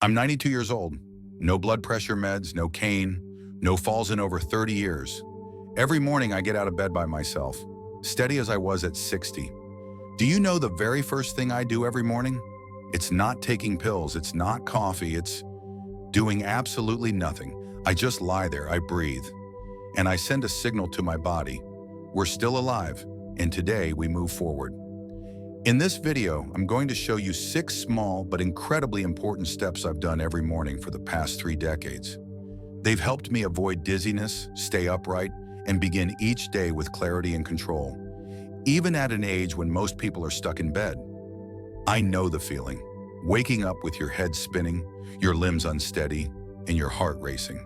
I'm 92 years old. No blood pressure meds, no cane, no falls in over 30 years. Every morning I get out of bed by myself, steady as I was at 60. Do you know the very first thing I do every morning? It's not taking pills, it's not coffee, it's doing absolutely nothing. I just lie there, I breathe, and I send a signal to my body. We're still alive, and today we move forward. In this video, I'm going to show you 6 small but incredibly important steps I've done every morning for the past 3 decades. They've helped me avoid dizziness, stay upright, and begin each day with clarity and control, even at an age when most people are stuck in bed. I know the feeling. Waking up with your head spinning, your limbs unsteady, and your heart racing.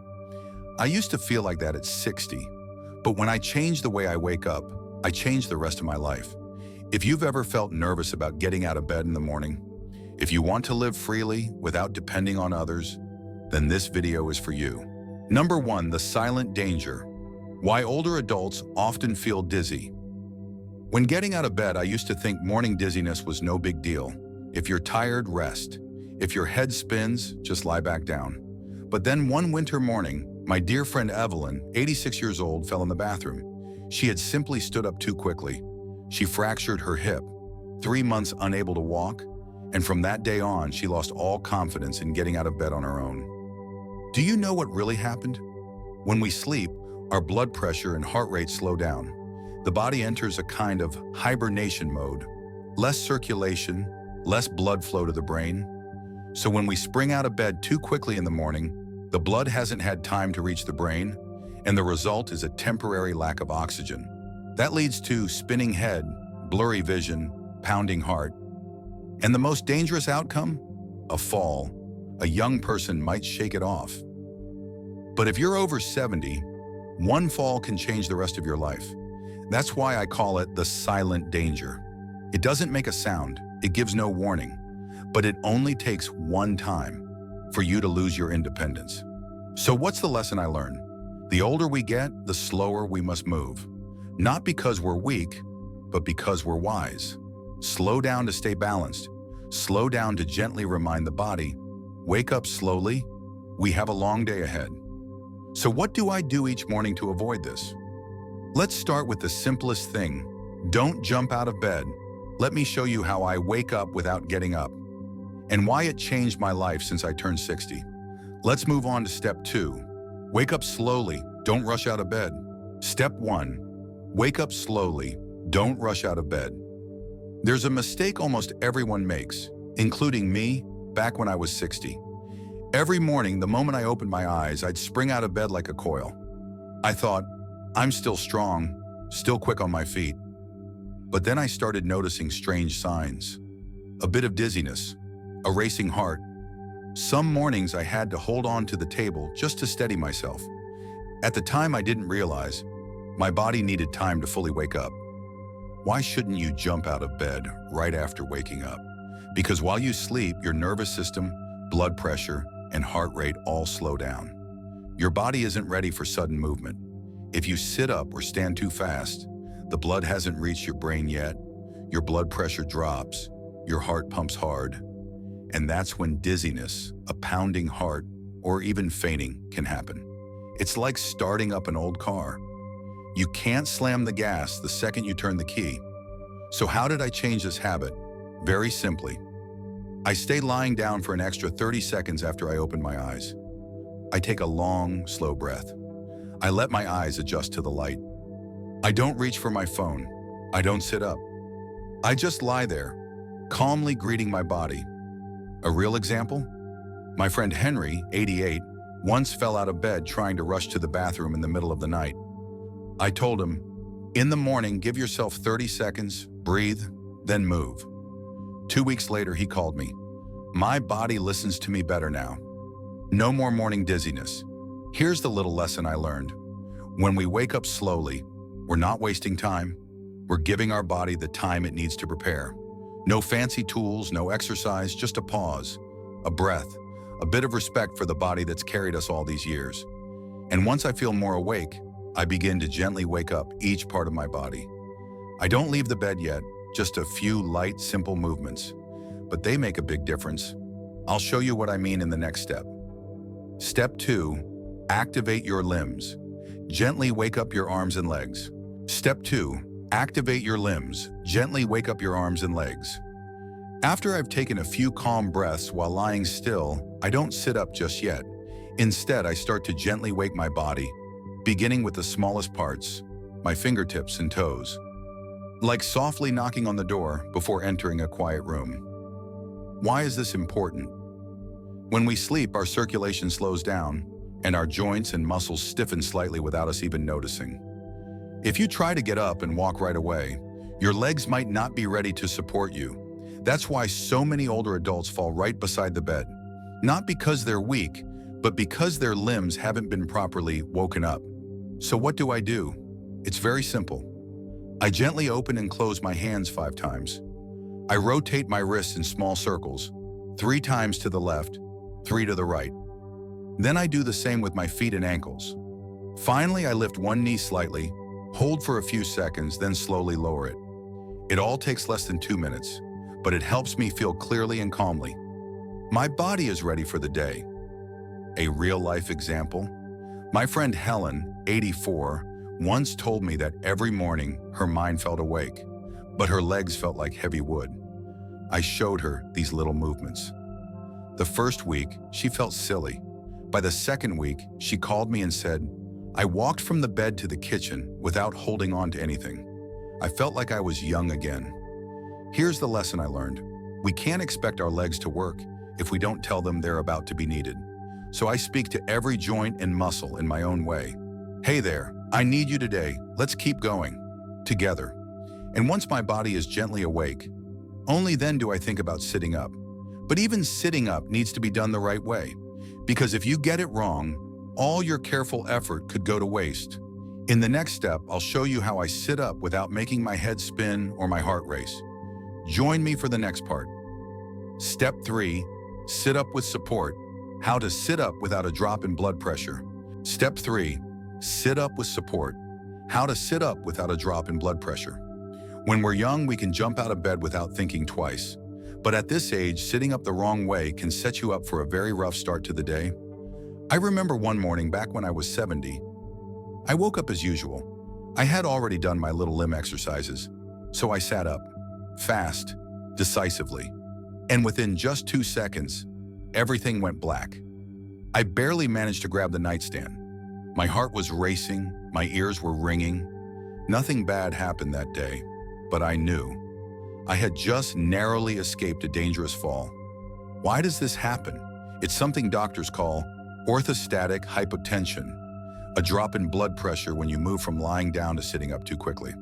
I used to feel like that at 60, but when I changed the way I wake up, I changed the rest of my life. If you've ever felt nervous about getting out of bed in the morning, if you want to live freely without depending on others, then this video is for you. Number 1, the silent danger. Why older adults often feel dizzy. When getting out of bed, I used to think morning dizziness was no big deal. If you're tired, rest. If your head spins, just lie back down. But then one winter morning, my dear friend Evelyn, 86 years old, fell in the bathroom. She had simply stood up too quickly. She fractured her hip, 3 months unable to walk, and from that day on, she lost all confidence in getting out of bed on her own. Do you know what really happened? When we sleep, our blood pressure and heart rate slow down. The body enters a kind of hibernation mode. Less circulation, less blood flow to the brain. So when we spring out of bed too quickly in the morning, the blood hasn't had time to reach the brain, and the result is a temporary lack of oxygen. That leads to spinning head, blurry vision, pounding heart. And the most dangerous outcome? A fall. A young person might shake it off. But if you're over 70, one fall can change the rest of your life. That's why I call it the silent danger. It doesn't make a sound, it gives no warning, but it only takes one time for you to lose your independence. So what's the lesson I learned? The older we get, the slower we must move. Not because we're weak, but because we're wise. Slow down to stay balanced. Slow down to gently remind the body, wake up slowly, we have a long day ahead. So what do I do each morning to avoid this? Let's start with the simplest thing. Don't jump out of bed. Let me show you how I wake up without getting up, and why it changed my life since I turned 60. Let's move on to step 2. Wake up slowly, don't rush out of bed. Step 1. Wake up slowly, don't rush out of bed. There's a mistake almost everyone makes, including me, back when I was 60. Every morning, the moment I opened my eyes, I'd spring out of bed like a coil. I thought, I'm still strong, still quick on my feet. But then I started noticing strange signs. A bit of dizziness, a racing heart. Some mornings I had to hold on to the table just to steady myself. At the time, I didn't realize my body needed time to fully wake up. Why shouldn't you jump out of bed right after waking up? Because while you sleep, your nervous system, blood pressure, and heart rate all slow down. Your body isn't ready for sudden movement. If you sit up or stand too fast, the blood hasn't reached your brain yet, your blood pressure drops, your heart pumps hard, and that's when dizziness, a pounding heart, or even fainting can happen. It's like starting up an old car. You can't slam the gas the second you turn the key. So how did I change this habit? Very simply. I stay lying down for an extra 30 seconds after I open my eyes. I take a long, slow breath. I let my eyes adjust to the light. I don't reach for my phone. I don't sit up. I just lie there, calmly greeting my body. A real example? My friend Henry, 88, once fell out of bed trying to rush to the bathroom in the middle of the night. I told him, in the morning, give yourself 30 seconds, breathe, then move. 2 weeks later, he called me. My body listens to me better now. No more morning dizziness. Here's the little lesson I learned. When we wake up slowly, we're not wasting time. We're giving our body the time it needs to prepare. No fancy tools, no exercise, just a pause, a breath, a bit of respect for the body that's carried us all these years. And once I feel more awake, I begin to gently wake up each part of my body. I don't leave the bed yet, just a few light, simple movements, but they make a big difference. I'll show you what I mean in the next step. Step 2, activate your limbs. Gently wake up your arms and legs. Step 2, activate your limbs. Gently wake up your arms and legs. After I've taken a few calm breaths while lying still, I don't sit up just yet. Instead, I start to gently wake my body, beginning with the smallest parts, my fingertips and toes, like softly knocking on the door before entering a quiet room. Why is this important? When we sleep, our circulation slows down, and our joints and muscles stiffen slightly without us even noticing. If you try to get up and walk right away, your legs might not be ready to support you. That's why so many older adults fall right beside the bed, not because they're weak, but because their limbs haven't been properly woken up. So what do? It's very simple. I gently open and close my hands 5 times. I rotate my wrists in small circles, 3 times to the left, 3 to the right. Then I do the same with my feet and ankles. Finally, I lift one knee slightly, hold for a few seconds, then slowly lower it. It all takes less than 2 minutes, but it helps me feel clearly and calmly. My body is ready for the day. A real-life example? My friend Helen, 84, once told me that every morning her mind felt awake, but her legs felt like heavy wood. I showed her these little movements. The first week, she felt silly. By the second week, she called me and said, "I walked from the bed to the kitchen without holding on to anything. I felt like I was young again." Here's the lesson I learned. We can't expect our legs to work if we don't tell them they're about to be needed. So I speak to every joint and muscle in my own way. "Hey there, I need you today. Let's keep going. Together." And once my body is gently awake, only then do I think about sitting up. But even sitting up needs to be done the right way. Because if you get it wrong, all your careful effort could go to waste. In the next step, I'll show you how I sit up without making my head spin or my heart race. Join me for the next part. Step 3, sit up with support. How to sit up without a drop in blood pressure. Step 3, sit up with support. How to sit up without a drop in blood pressure. When we're young, we can jump out of bed without thinking twice. But at this age, sitting up the wrong way can set you up for a very rough start to the day. I remember one morning back when I was 70. I woke up as usual. I had already done my little limb exercises, so I sat up, fast, decisively. And within just 2 seconds, everything went black. I barely managed to grab the nightstand. My heart was racing, my ears were ringing. Nothing bad happened that day, but I knew. I had just narrowly escaped a dangerous fall. Why does this happen? It's something doctors call orthostatic hypotension, a drop in blood pressure when you move from lying down to sitting up too quickly.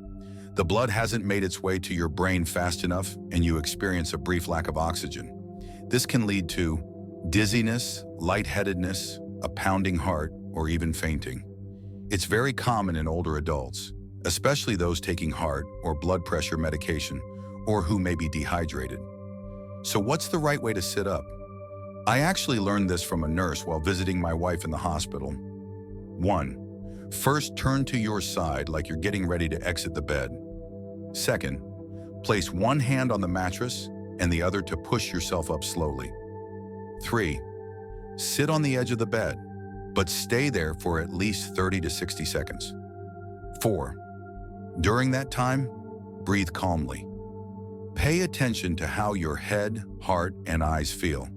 The blood hasn't made its way to your brain fast enough, and you experience a brief lack of oxygen. This can lead to dizziness, lightheadedness, a pounding heart, or even fainting. It's very common in older adults, especially those taking heart or blood pressure medication, or who may be dehydrated. So what's the right way to sit up? I actually learned this from a nurse while visiting my wife in the hospital. 1. First, turn to your side like you're getting ready to exit the bed. 2nd, place one hand on the mattress and the other to push yourself up slowly. 3. Sit on the edge of the bed, but stay there for at least 30 to 60 seconds. 4. During that time, breathe calmly. Pay attention to how your head, heart, and eyes feel.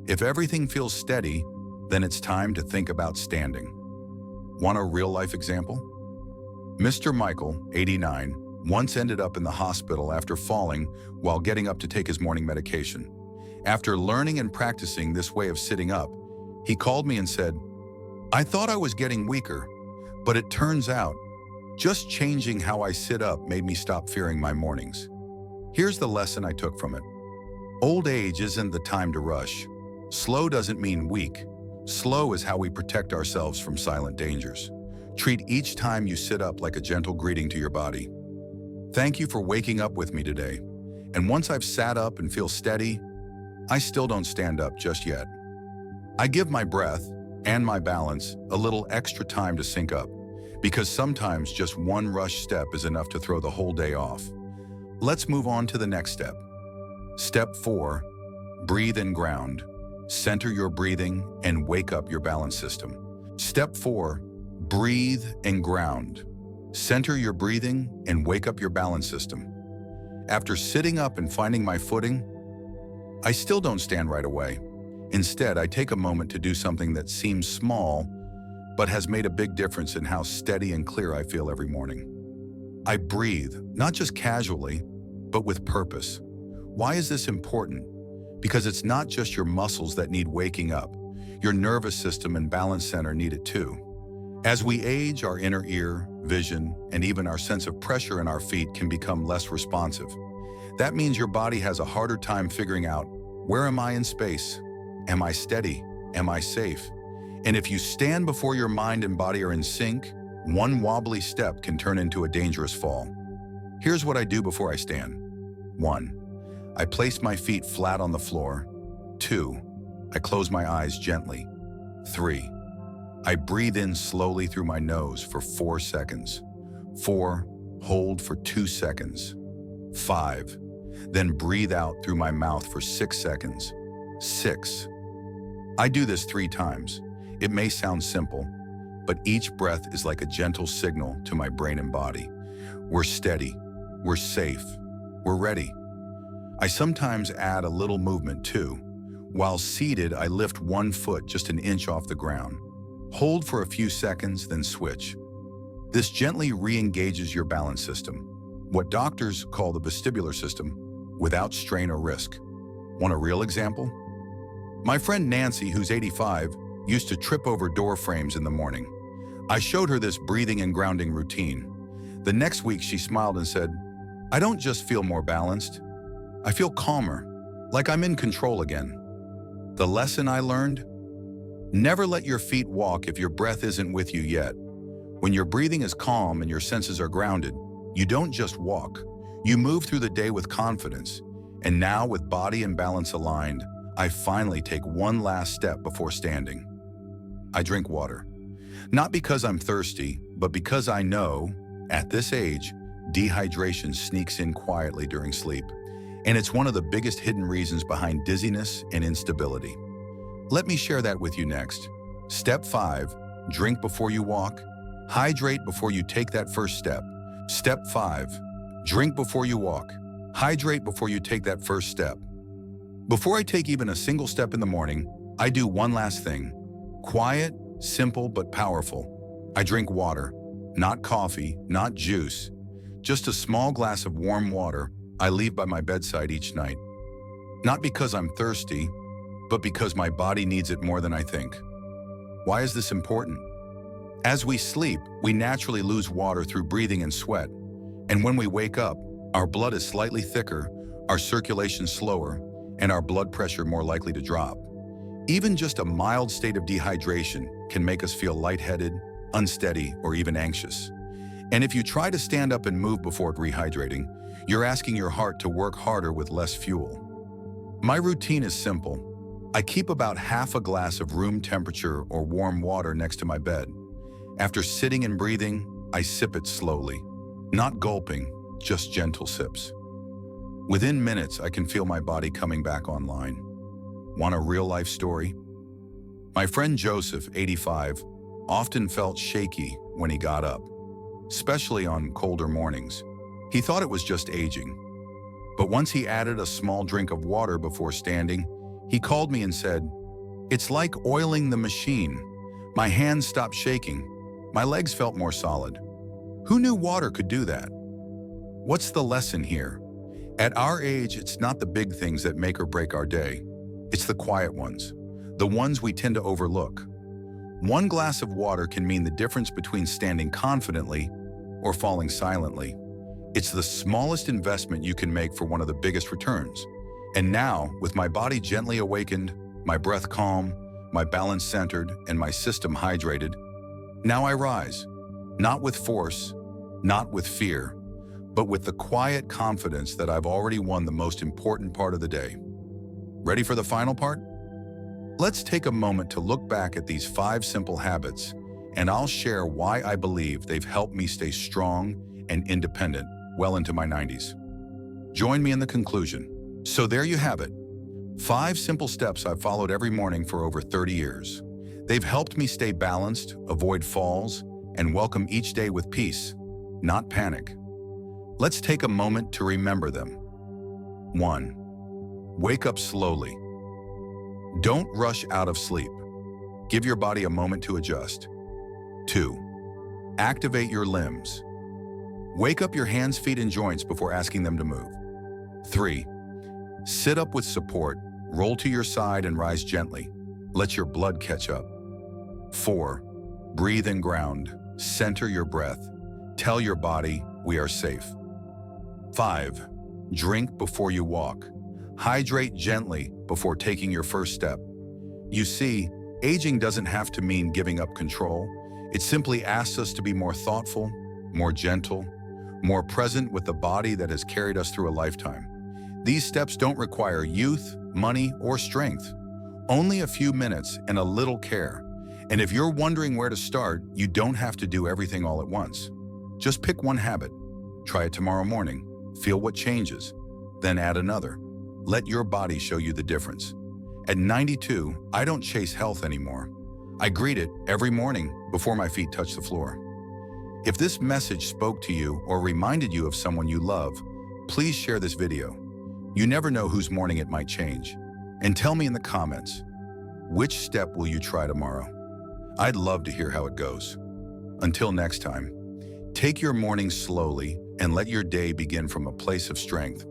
If everything feels steady, then it's time to think about standing. Want a real-life example? Mr. Michael, 89, once ended up in the hospital after falling while getting up to take his morning medication. After learning and practicing this way of sitting up, he called me and said, "I thought I was getting weaker, but it turns out just changing how I sit up made me stop fearing my mornings." Here's the lesson I took from it. Old age isn't the time to rush. Slow doesn't mean weak. Slow is how we protect ourselves from silent dangers. Treat each time you sit up like a gentle greeting to your body. Thank you for waking up with me today. And once I've sat up and feel steady, I still don't stand up just yet. I give my breath and my balance a little extra time to sync up, because sometimes just one rush step is enough to throw the whole day off. Let's move on to the next step. Step 4, breathe and ground. center your breathing and wake up your balance system. Step 4, breathe and ground. Center your breathing and wake up your balance system. After sitting up and finding my footing, I still don't stand right away. Instead, I take a moment to do something that seems small, but has made a big difference in how steady and clear I feel every morning. I breathe, not just casually, but with purpose. Why is this important? Because it's not just your muscles that need waking up. Your nervous system and balance center need it too. As we age, our inner ear, vision, and even our sense of pressure in our feet can become less responsive. That means your body has a harder time figuring out, where am I in space? Am I steady? Am I safe? And if you stand before your mind and body are in sync, one wobbly step can turn into a dangerous fall. Here's what I do before I stand. 1. I place my feet flat on the floor. 2. I close my eyes gently. 3. I breathe in slowly through my nose for 4 seconds. 4. Hold for 2 seconds. 5. Then breathe out through my mouth for 6 seconds. 6. I do this 3 times. It may sound simple, but each breath is like a gentle signal to my brain and body. We're steady, we're safe, we're ready. I sometimes add a little movement too. While seated, I lift 1 foot just an inch off the ground. Hold for a few seconds, then switch. This gently re-engages your balance system, what doctors call the vestibular system, without strain or risk. Want a real example? My friend Nancy, who's 85, used to trip over door frames in the morning. I showed her this breathing and grounding routine. The next week she smiled and said, "I don't just feel more balanced, I feel calmer, like I'm in control again." The lesson I learned? Never let your feet walk if your breath isn't with you yet. When your breathing is calm and your senses are grounded, you don't just walk. You move through the day with confidence. And now, with body and balance aligned, I finally take one last step before standing. I drink water. Not because I'm thirsty, but because I know, at this age, dehydration sneaks in quietly during sleep. And it's one of the biggest hidden reasons behind dizziness and instability. Let me share that with you next. Step 5, drink before you walk. Hydrate before you take that first step. Step 5, drink before you walk. Hydrate before you take that first step. Before I take even a single step in the morning, I do one last thing. Quiet, simple, but powerful. I drink water, not coffee, not juice. Just a small glass of warm water I leave by my bedside each night. Not because I'm thirsty, but because my body needs it more than I think. Why is this important? As we sleep, we naturally lose water through breathing and sweat. And when we wake up, our blood is slightly thicker, our circulation slower, and our blood pressure more likely to drop. Even just a mild state of dehydration can make us feel lightheaded, unsteady, or even anxious. And if you try to stand up and move before rehydrating, you're asking your heart to work harder with less fuel. My routine is simple. I keep about half a glass of room temperature or warm water next to my bed. After sitting and breathing, I sip it slowly. Not gulping, just gentle sips. Within minutes, I can feel my body coming back online. Want a real-life story? My friend Joseph, 85, often felt shaky when he got up, especially on colder mornings. He thought it was just aging. But once he added a small drink of water before standing, he called me and said, "It's like oiling the machine. My hands stopped shaking. My legs felt more solid." Who knew water could do that? What's the lesson here? At our age, it's not the big things that make or break our day. It's the quiet ones, the ones we tend to overlook. One glass of water can mean the difference between standing confidently or falling silently. It's the smallest investment you can make for one of the biggest returns. And now, with my body gently awakened, my breath calm, my balance centered, and my system hydrated, now I rise, not with force, not with fear, but with the quiet confidence that I've already won the most important part of the day. Ready for the final part? Let's take a moment to look back at these 5 simple habits, and I'll share why I believe they've helped me stay strong and independent well into my 90s. Join me in the conclusion. So there you have it. 5 simple steps I've followed every morning for over 30 years. They've helped me stay balanced, avoid falls, and welcome each day with peace, not panic. Let's take a moment to remember them. 1. Wake up slowly. Don't rush out of sleep. Give your body a moment to adjust. 2. Activate your limbs. Wake up your hands, feet, and joints before asking them to move. 3. Sit up with support, roll to your side and rise gently. Let your blood catch up. 4. Breathe and ground. Center your breath. Tell your body, we are safe. 5. Drink before you walk. Hydrate gently before taking your first step. You see, aging doesn't have to mean giving up control. It simply asks us to be more thoughtful, more gentle, more present with the body that has carried us through a lifetime. These steps don't require youth, money, or strength. Only a few minutes and a little care. And if you're wondering where to start, you don't have to do everything all at once. Just pick one habit. Try it tomorrow morning. Feel what changes. Then add another. Let your body show you the difference. At 92, I don't chase health anymore. I greet it every morning before my feet touch the floor. If this message spoke to you or reminded you of someone you love, please share this video. You never know whose morning it might change. And tell me in the comments, which step will you try tomorrow? I'd love to hear how it goes. Until next time, take your morning slowly and let your day begin from a place of strength.